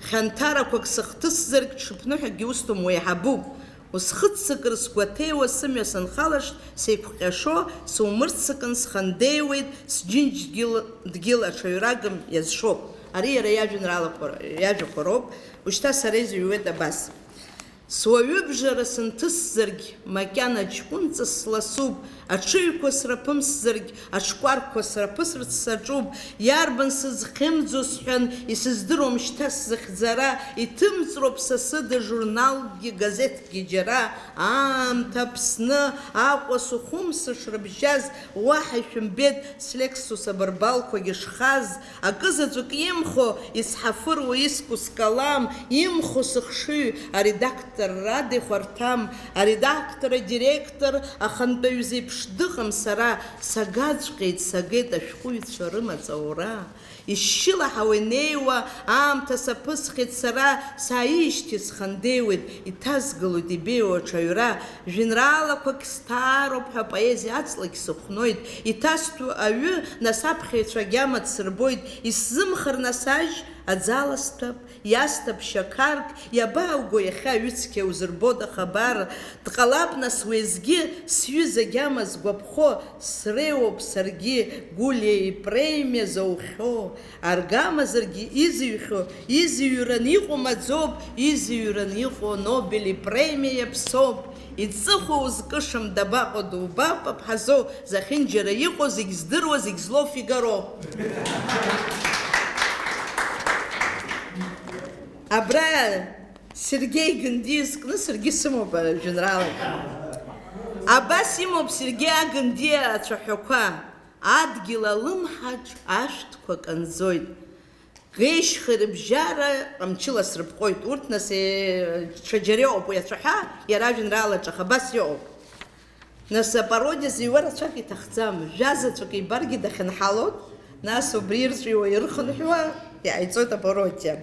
хьанҭарақәак сыхҭысзаргь, ҽыԥныҳәагьы усҭом уеиҳабуп. Усхыццакыр сгәаҭеиуа, сымҩа санхалашт, сеиқәҟьашо, сумырццакын схандеиуеит, сџьынџь дгьыл аҽаҩрагам иазшоуп. ари иара иажәақәа роуп, ушьҭа сара изыҩуеит абас. Суаҩыбжара сынҭысзаргь, макьана ҷкәынҵас сласуп, аҽыҩқәа сраԥымсзаргь, аҽкәарқәа сраԥысырц саҿуп, иарбан сызхьымӡо сҳәан, исыздыруам шьҭа сзыхьӡара, иҭымҵроуп са сыда журналгьы, газеҭгьы џьара, аамҭа Аԥсны, Аҟәа Сухум сышрыбжьаз, уаҳа ишәымбеит слексус абарбалқәагьы шхаз, акызаҵәык имхо, исҳафыруа иску скалам, имхо сыхшыҩ, аредактор Ради хәарҭам, аредактор, адиректор, ахантәаҩ зеиԥш дыҟам сара, сагаҵәҟьеит, сагеит ашәҟәыҩҩцәа рымаҵаура. Ишьшьылаҳауа инеиуа, аамҭа саԥысхеит сара, сааижьҭеи схандеиуеит, иҭазгалоит ибеиоу аҽаҩра, жәеинраалақәак сҭаароуп ҳәа поезиа аҵлагь сыхәноит, иҭасҭәу аҩы насаԥхьаҩцәа агьама дсырбоит, исзымхар насажь, аӡала сҭәап, иасҭап шьақарк, иабаауго иахьа аҩыцқьа узырбода хабар, дҟалап нас уеизгьы, сҩыза агьама згәаԥхо, среиуоуп саргьы Гулиа ипремиа заухьо, аргамазаргьы изыҩхьо, изыҩран иҟоу маӡоуп, изыҩран иҟоу Нобель ипремиа иаԥсоуп. Иҵыхәа узкышам дабаҟоу дубап аԥҳазоу, захьынџьара иҟоу зегь здыруа, зегь злоу Фигаро. Абра Сергей Ганди зкны саргьы сымоуп ажәеинраалак. Абас имоуп Сергей Аганди ацәаҳәақәа. Адгьыл алымҳаҿ ашәҭқәа канӡоит. Ӷеишьха рыбжьара ҟамчыла срыпҟоит. Урҭ нас ҽаџьара иоуп уи ацәаҳәа, иара ажәеинраалаҿ, аха абас иоуп. Нас апародиа зыҩуа рацәак иҭахӡам. Жәазаҵәык ибаргьы дахьынҳалоит, нас убри ирҵәиуа ирхынҳәуа иааиҵоит апародиа.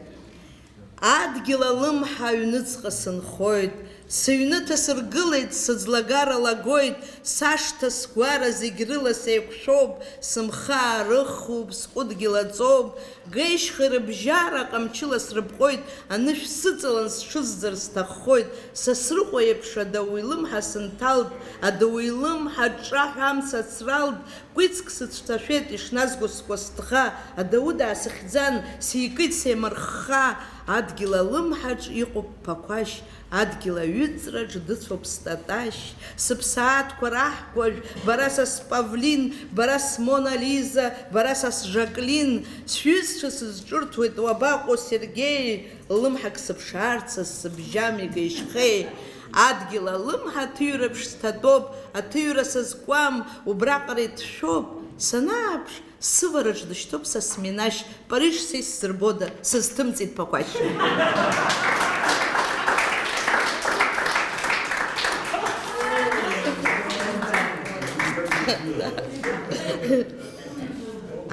Адгьыл алымҳа аҩныҵҟа сынхоит, сыҩныҭа сыргылеит, сыӡлагара лагоит, сашҭа сгәара зегь рыла сеиқәшәоуп, сымхаа рыхуп, сҟәыдгьыл аҵоуп, ӷеишьха рыбжьара ҟамчыла срыпҟоит, анышә сыҵалан сҽызӡар сҭаххоит, Сасрыҟәа еиԥш адау илымҳа сынҭалт, адау илымҳа ҿаҳәа амца ацралт, кәицк сыцәҭашәеит ишназго скәасҭха, адау даасыхьӡан, сикит сеимырхха, адгьыл алымҳаҿ иҟоуп ԥақәашь, адгьыл аҩыҵраҿ дыцәоуп статашь, сыԥсаатәқәа раҳкәажә, бара са Павлин, бара Мона Лиза, бара са Жаклин, сҩызцәа сызҿырҭуеит уабаҟоу Сергеи, лымҳак сыԥшаарца сыбжьами ӷеишьхеи. Адгьыл алымҳа аҭыҩраԥш сҭатәоуп, аҭыҩра сазкуам, убраҟара иҭшәоуп, санааԥш, сывараҿ дышьҭоуп са Сминашь, Париж са исзырбода, сызҭымҵит ԥақәашь.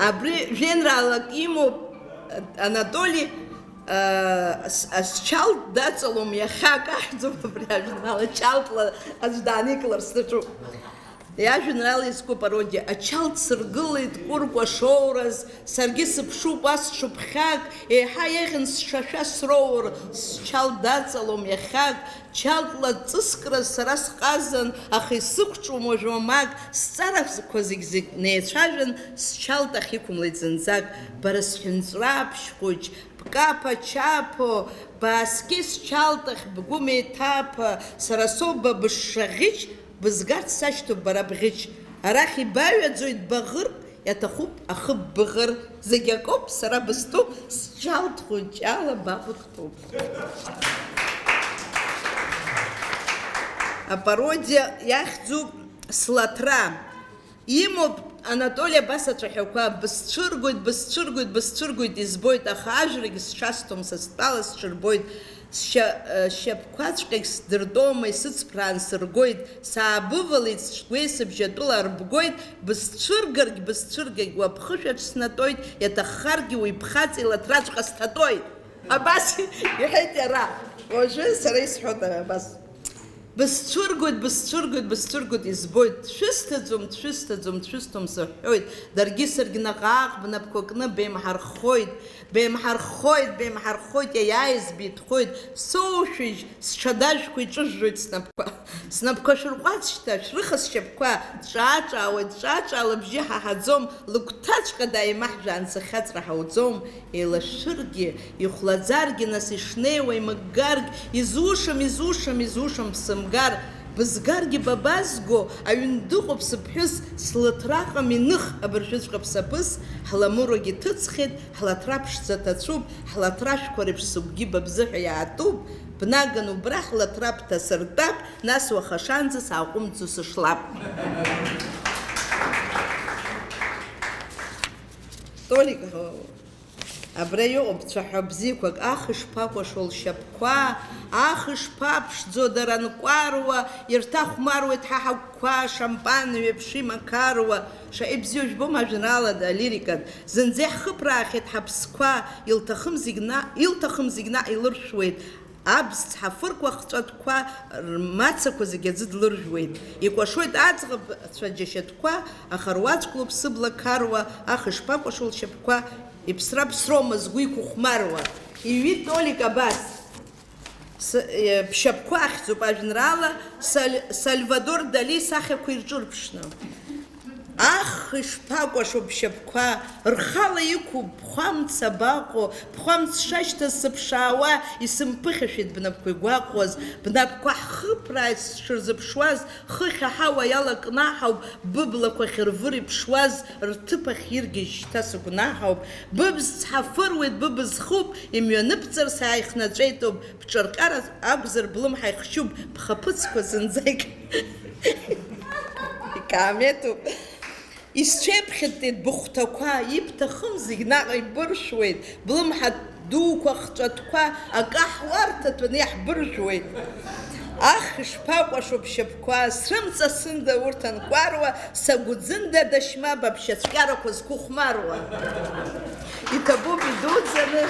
Абри жәеинраалак имоуп Анатоли Чалт даҵалом иахьак ахьӡуп абри ажәеинраала, Чалтла аӡә дааникылар сҭаҿуп. Иажәеинраала изку пародиа, ачалт сыргылеит кәыркәа шоураз, саргьы сыԥшуп ас ҽыԥхьак, еиҳа еиӷьын сшашәа сроур, счалт даҵалом иахьак, Чалтла ҵыскраз сара сҟазан, аха исықәҿуам уажә мамак, сҵарақәа зегь неицәажәан, счалт ахь иқәымлеит зынӡак, бара сҳәынҵәра аԥшьхәыҷ, бкапа чапо, бааскьеи счалт ахь бгәы меиҭаԥа, сара соуп ба бышшаӷьыч, бызгарц сашьҭоуп бара бӷьыч, арахь ибаҩаӡоит баӷырк, иаҭахуп ахы ббыӷыр, зегь акоуп, сара быстәуп, счалт хәыҷала баҟәыхтәуп. Апародиа иахьӡуп слаҭра. Имоуп Анатоли абас ацәаҳәақәа, бысцәыргоит, избоит, аха ажәрагь сшасҭом, са стәала сҽырбоит, сшьапқәаҵәҟьагь сдыртома, исыцԥраан сыргоит, саабывалеит, сгәеисыбжьы атәыла арбгоит, бысцәыргагь уаԥхышәаҿ снатоит, иаҭаххаргьы уи ԥхаҵа илаҭраҵәҟьа сҭатоит. Абас иҳәеит иара. Уажәы сара исҳәоит абас. бысцәыргоит, избоит, дшәысҭаӡом сыҳәҳәоит, даргьы саргьы наҟ-ааҟ бнапқәа кны беимҳархоит, иааиз битхоит, соушәыжь, сҽадажәқәа иҿыжжоит снапқәа шәырҟәаҵ шьҭа, шәрыха сшьапқәа, ҿааҿаала бжьы ҳаҳаӡом, лыгәҭаҵәҟьа дааимаҳжәаан сахьаҵра ҳауӡом, еилашәыргьы, ихәлаӡаргьы, нас ишнеиуа имыггаргь, изушам ԥсымгар, бызгаргьы бабазго, аҩн дыҟоуп сыԥҳәыс, слыҭраҟам иных абыржәыҵәҟьа ԥсаԥыс, ҳламурагьы ҭыҵхьеит, ҳлаҭра ԥшӡа ҭацәуп, ҳлаҭрашәқәа реиԥш сыгәгьы быбзыҳәа иаатуп, бнаган убра ҳлаҭра бҭасыртәап, нас уаха шанӡа сааҟәымҵӡо сышлап. Толик, абра иоуп цәаҳәа бзиақәак, ах ишԥакәашо лшьапқәа, ах ишԥаԥшӡо дара нкәаруа, ирҭахәмаруеит ҳа ҳагәқәа, шампан ҩеиԥш имақаруа, шаҟа ибзиоу жәбома ажәеинраалада, алирикад, зынӡа иаҳхыԥраахьеит ҳаԥсқәа, илҭахым зегь наҟ илыршәуеит, абз цҳафырқәа хҵәатәқәа, рмацақәа зегьы аӡы длыржәуеит, икәашоит аӡӷабцәа џьашьатәқәа, аха руаӡәклоуп сыбла қаруа, ах ишԥакәашо лшьапқәа, иԥсра ԥсроума згәы иқәыхәмаруа. Иҩит Толик абас, бшьапқәа ахьӡуп ажәеинраала Сальвадор Дали сахьақәа ирҿырԥшны. Ах, ишԥакәашо бшьапқәа, рхала иқәуп бхәамц абаҟо, бхәамц шашьҭаз сыԥшаауа, исымԥыхьашәеит бнапқәа игәаҟуаз, бнапқәа ҳхыԥрааит сшырзыԥшуаз, хыхь аҳауа иалакнаҳауп, быблақәа хьырвыр иԥшуаз, рҭыԥ ахь иргьежь шьҭа сыгәнаҳауп, быбз цҳафыруеит, быбз хуп, имҩаныԥҵыр сааихнаҵәеитоуп, бҿырҟьара акәзар блымҳа ихшьуп, бхаԥыцқәа зынӡа икааметуп. Исцәеиԥхьытәит быхәҭақәа, ибҭахым зегь наҟ ибыршәуеит, блымҳа дуқәа хҵәатәқәа акаҳуарҭаҭәаны иаҳбыржәуеит. Ах, ишԥакәашо бшьапқәа, срымҵасында урҭ анкәаруа, сагәӡында дашьма баԥшьацәкьарақәа зқәыхәмаруа. Иҭабуп идуӡӡаны